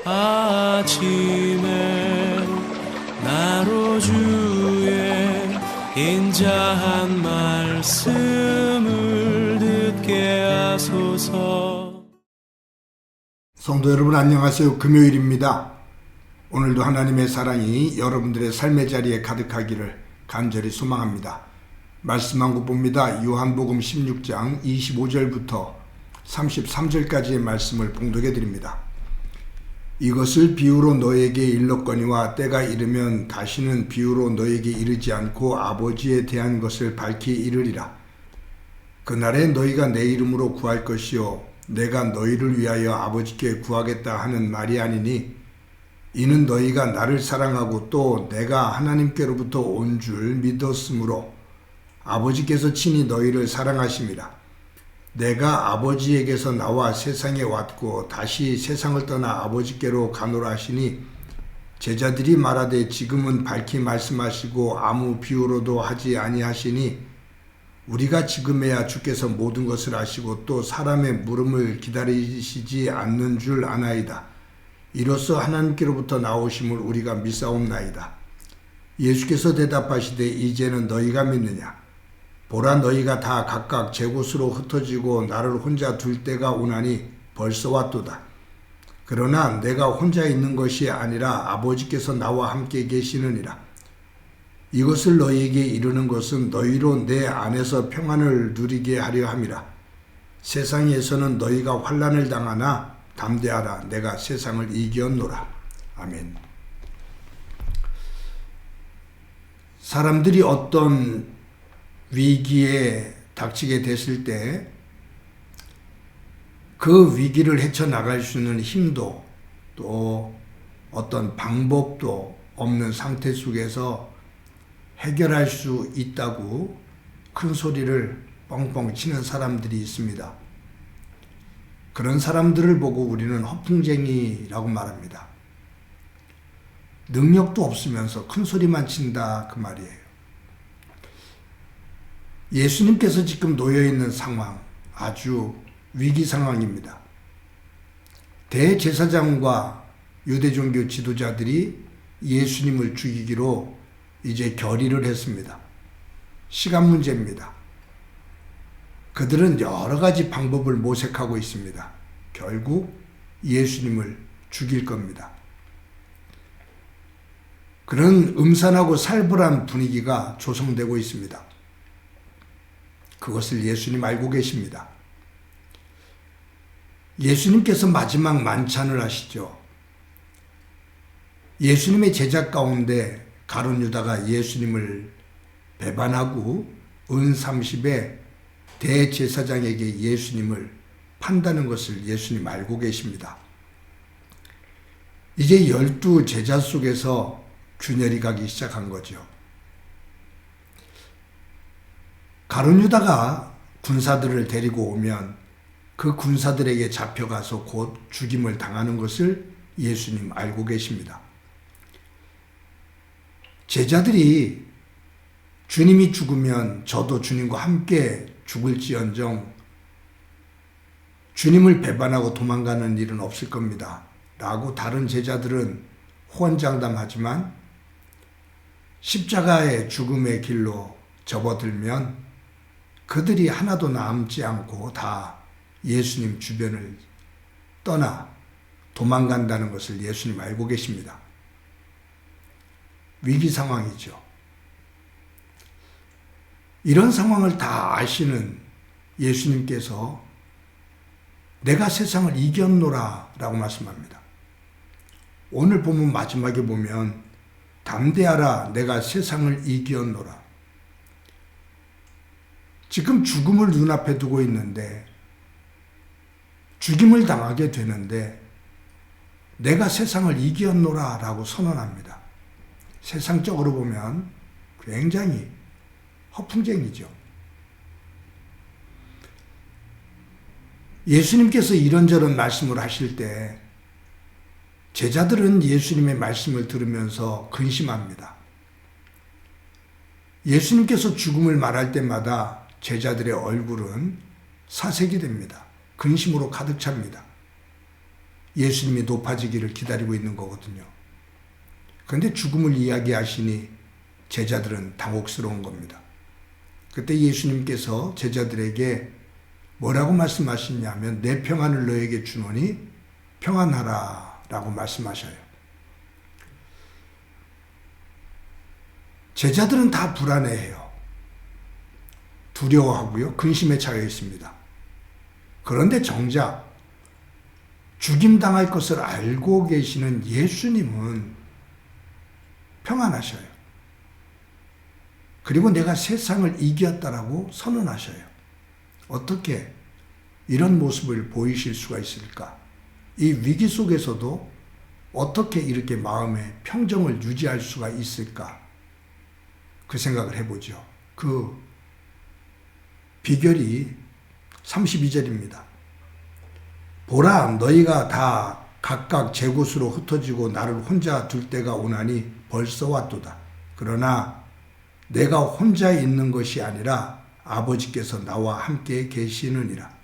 아침에 나로 주의 인자한 말씀을 듣게 하소서. 성도 여러분 안녕하세요. 금요일입니다. 오늘도 하나님의 사랑이 여러분들의 삶의 자리에 가득하기를 간절히 소망합니다. 말씀 한 국 봅니다. 요한복음 16장 25절부터 33절까지의 말씀을 봉독해 드립니다. 이것을 비유로 너에게 일렀거니와 때가 이르면 다시는 비유로 너에게 이르지 않고 아버지에 대한 것을 밝히 이르리라. 그날에 너희가 내 이름으로 구할 것이요 내가 너희를 위하여 아버지께 구하겠다 하는 말이 아니니 이는 너희가 나를 사랑하고 또 내가 하나님께로부터 온 줄 믿었으므로 아버지께서 친히 너희를 사랑하심이라. 내가 아버지에게서 나와 세상에 왔고 다시 세상을 떠나 아버지께로 가노라 하시니 제자들이 말하되 지금은 밝히 말씀하시고 아무 비유로도 하지 아니하시니 우리가 지금에야 주께서 모든 것을 아시고 또 사람의 물음을 기다리시지 않는 줄 아나이다. 이로써 하나님께로부터 나오심을 우리가 믿사옵나이다. 예수께서 대답하시되 이제는 너희가 믿느냐? 보라 너희가 다 각각 제 곳으로 흩어지고 나를 혼자 둘 때가 오나니 벌써 왔도다. 그러나 내가 혼자 있는 것이 아니라 아버지께서 나와 함께 계시느니라. 이것을 너희에게 이르는 것은 너희로 내 안에서 평안을 누리게 하려 함이라. 세상에서는 너희가 환난을 당하나 담대하라. 내가 세상을 이겼노라. 아멘. 사람들이 어떤 위기에 닥치게 됐을 때 그 위기를 헤쳐나갈 수 있는 힘도 또 어떤 방법도 없는 상태 속에서 해결할 수 있다고 큰 소리를 뻥뻥 치는 사람들이 있습니다. 그런 사람들을 보고 우리는 허풍쟁이라고 말합니다. 능력도 없으면서 큰 소리만 친다 그 말이에요. 예수님께서 지금 놓여있는 상황, 아주 위기 상황입니다. 대제사장과 유대종교 지도자들이 예수님을 죽이기로 이제 결의를 했습니다. 시간 문제입니다. 그들은 여러 가지 방법을 모색하고 있습니다. 결국 예수님을 죽일 겁니다. 그런 음산하고 살벌한 분위기가 조성되고 있습니다. 그것을 예수님 알고 계십니다. 예수님께서 마지막 만찬을 하시죠. 예수님의 제자 가운데 가룟 유다가 예수님을 배반하고 은 30에 대제사장에게 예수님을 판다는 것을 예수님 알고 계십니다. 이제 12 제자 속에서 균열이 가기 시작한 거죠. 가룟 유다가 군사들을 데리고 오면 그 군사들에게 잡혀가서 곧 죽임을 당하는 것을 예수님 알고 계십니다. 제자들이 주님이 죽으면 저도 주님과 함께 죽을지언정 주님을 배반하고 도망가는 일은 없을 겁니다. 라고 다른 제자들은 호언장담하지만 십자가의 죽음의 길로 접어들면 그들이 하나도 남지 않고 다 예수님 주변을 떠나 도망간다는 것을 예수님 알고 계십니다. 위기 상황이죠. 이런 상황을 다 아시는 예수님께서 내가 세상을 이겼노라 라고 말씀합니다. 오늘 본문 마지막에 보면 담대하라 내가 세상을 이겼노라. 지금 죽음을 눈앞에 두고 있는데 죽임을 당하게 되는데 내가 세상을 이겼노라 라고 선언합니다. 세상적으로 보면 굉장히 허풍쟁이죠. 예수님께서 이런저런 말씀을 하실 때 제자들은 예수님의 말씀을 들으면서 근심합니다. 예수님께서 죽음을 말할 때마다 제자들의 얼굴은 사색이 됩니다. 근심으로 가득 찹니다. 예수님이 높아지기를 기다리고 있는 거거든요. 그런데 죽음을 이야기하시니 제자들은 당혹스러운 겁니다. 그때 예수님께서 제자들에게 뭐라고 말씀하시냐면 내 평안을 너에게 주노니 평안하라 라고 말씀하셔요. 제자들은 다 불안해해요. 두려워하고요. 근심에 차여 있습니다. 그런데 정작 죽임당할 것을 알고 계시는 예수님은 평안하셔요. 그리고 내가 세상을 이겼다라고 선언하셔요. 어떻게 이런 모습을 보이실 수가 있을까? 이 위기 속에서도 어떻게 이렇게 마음의 평정을 유지할 수가 있을까? 그 생각을 해보죠. 그 비결이 32절입니다. 보라, 너희가 다 각각 제 곳으로 흩어지고 나를 혼자 둘 때가 오나니 벌써 왔도다. 그러나 내가 혼자 있는 것이 아니라 아버지께서 나와 함께 계시느니라.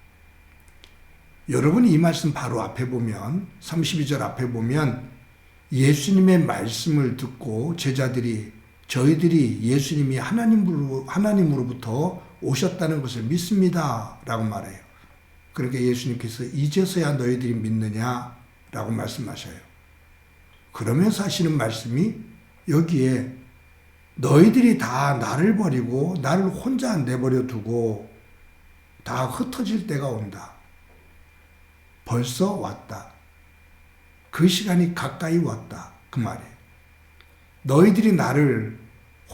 여러분이 이 말씀 바로 앞에 보면 32절 앞에 보면 예수님의 말씀을 듣고 제자들이 저희들이 예수님이 하나님으로부터 오셨다는 것을 믿습니다 라고 말해요. 그러니까 예수님께서 이제서야 너희들이 믿느냐 라고 말씀하셔요. 그러면서 하시는 말씀이 여기에 너희들이 다 나를 버리고 나를 혼자 내버려 두고 다 흩어질 때가 온다. 벌써 왔다. 그 시간이 가까이 왔다. 그 말이에요. 너희들이 나를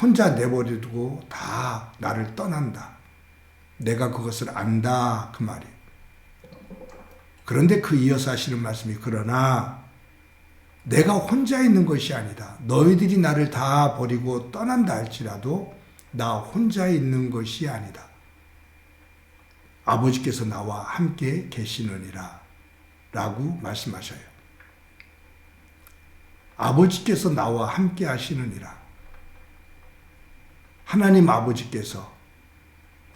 혼자 내버려 두고 다 나를 떠난다. 내가 그것을 안다. 그 말이에요. 그런데 그 이어서 하시는 말씀이 그러나 내가 혼자 있는 것이 아니다. 너희들이 나를 다 버리고 떠난다 할지라도 나 혼자 있는 것이 아니다. 아버지께서 나와 함께 계시느니라 라고 말씀하셔요. 아버지께서 나와 함께 하시느니라. 하나님 아버지께서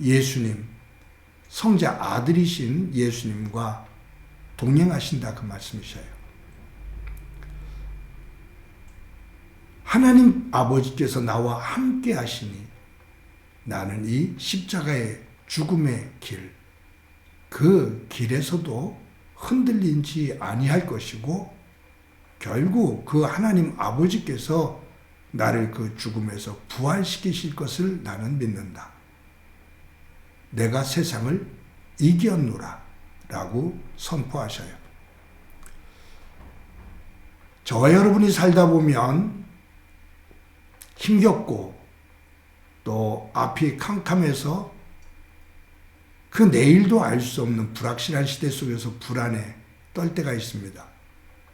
예수님, 성자 아들이신 예수님과 동행하신다 그 말씀이셔요. 하나님 아버지께서 나와 함께 하시니 나는 이 십자가의 죽음의 길, 그 길에서도 흔들리지 아니할 것이고 결국 그 하나님 아버지께서 나를 그 죽음에서 부활시키실 것을 나는 믿는다. 내가 세상을 이겼노라 라고 선포하셔요. 저와 여러분이 살다 보면 힘겹고 또 앞이 캄캄해서 그 내일도 알 수 없는 불확실한 시대 속에서 불안에 떨 때가 있습니다.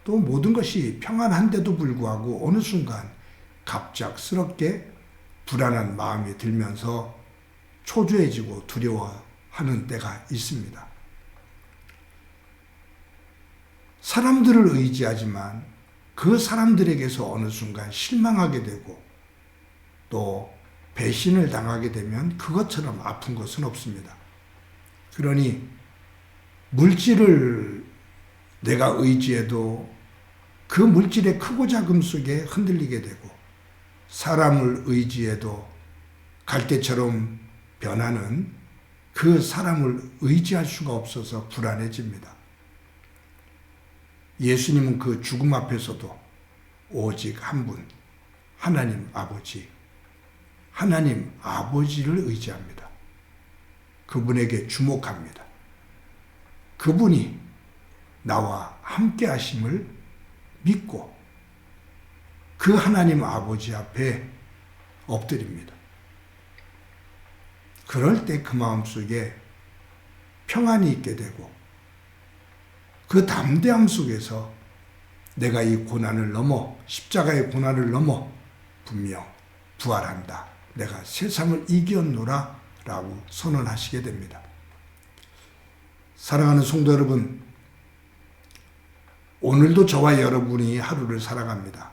또 모든 것이 평안한데도 불구하고 어느 순간 갑작스럽게 불안한 마음이 들면서 초조해지고 두려워하는 때가 있습니다. 사람들을 의지하지만 그 사람들에게서 어느 순간 실망하게 되고 또 배신을 당하게 되면 그것처럼 아픈 것은 없습니다. 그러니 물질을 내가 의지해도 그 물질의 크고 작음 속에 흔들리게 되고 사람을 의지해도 갈대처럼 변하는 그 사람을 의지할 수가 없어서 불안해집니다. 예수님은 그 죽음 앞에서도 오직 한 분, 하나님 아버지를 의지합니다. 그분에게 주목합니다. 그분이 나와 함께 하심을 믿고 그 하나님 아버지 앞에 엎드립니다. 그럴 때 그 마음속에 평안이 있게 되고 그 담대함 속에서 내가 이 고난을 넘어 십자가의 고난을 넘어 분명 부활한다. 내가 세상을 이겼노라 라고 선언하시게 됩니다. 사랑하는 성도 여러분, 오늘도 저와 여러분이 하루를 살아갑니다.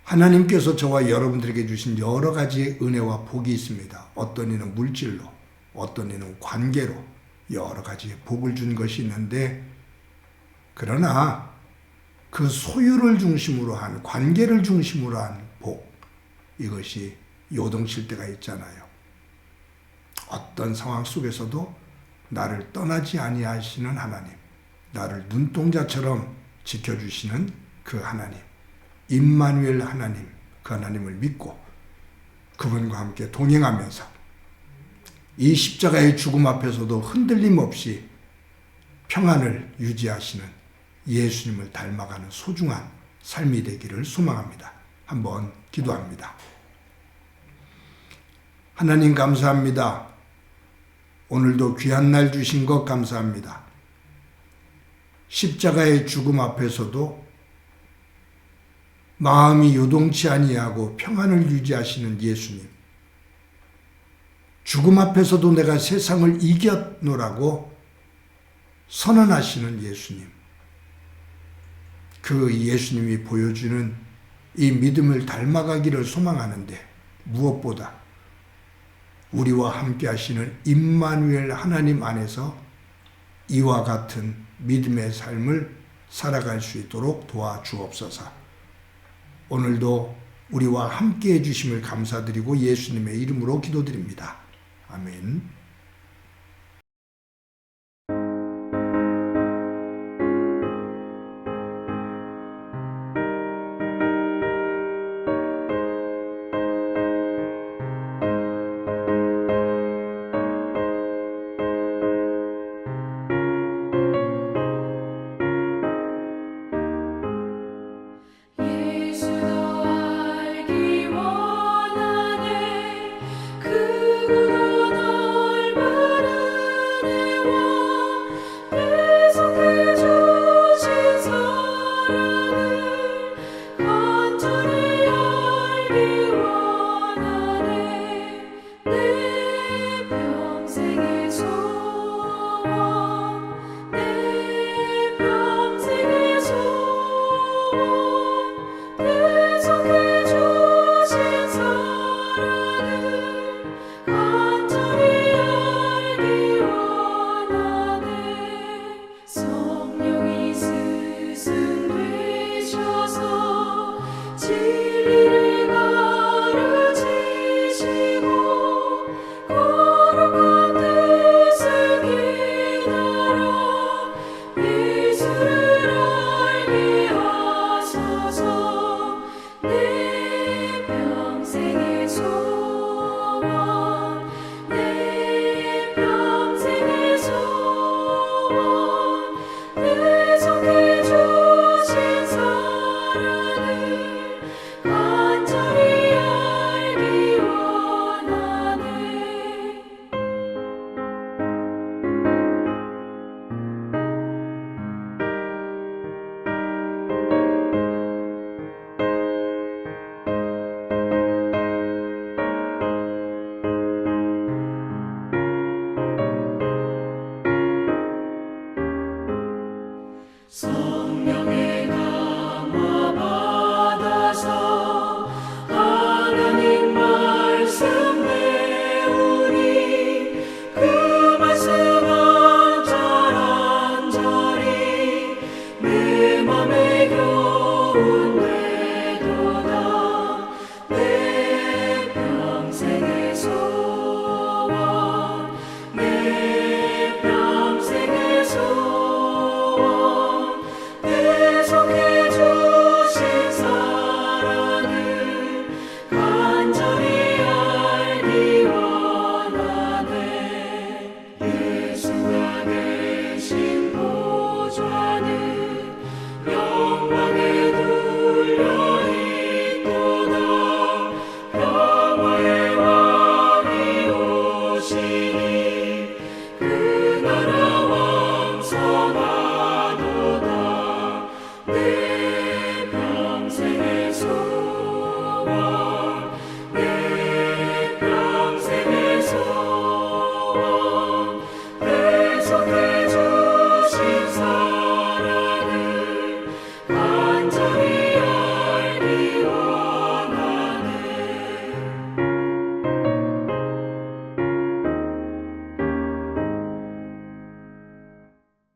하나님께서 저와 여러분들에게 주신 여러 가지의 은혜와 복이 있습니다. 어떤 이는 물질로, 어떤 이는 관계로 여러 가지의 복을 준 것이 있는데 그러나 그 소유를 중심으로 한, 관계를 중심으로 한 복, 이것이 요동칠 때가 있잖아요. 어떤 상황 속에서도 나를 떠나지 아니하시는 하나님, 나를 눈동자처럼 지켜주시는 그 하나님, 임마누엘 하나님, 그 하나님을 믿고 그분과 함께 동행하면서 이 십자가의 죽음 앞에서도 흔들림 없이 평안을 유지하시는 예수님을 닮아가는 소중한 삶이 되기를 소망합니다. 한번 기도합니다. 하나님 감사합니다. 오늘도 귀한 날 주신 것 감사합니다. 십자가의 죽음 앞에서도 마음이 요동치 아니하고 평안을 유지하시는 예수님. 죽음 앞에서도 내가 세상을 이겼노라고 선언하시는 예수님. 그 예수님이 보여주는 이 믿음을 닮아가기를 소망하는데 무엇보다 우리와 함께 하시는 임마누엘 하나님 안에서 이와 같은 믿음의 삶을 살아갈 수 있도록 도와주옵소서. 오늘도 우리와 함께 해주심을 감사드리고 예수님의 이름으로 기도드립니다. 아멘. 내 맘에 겨운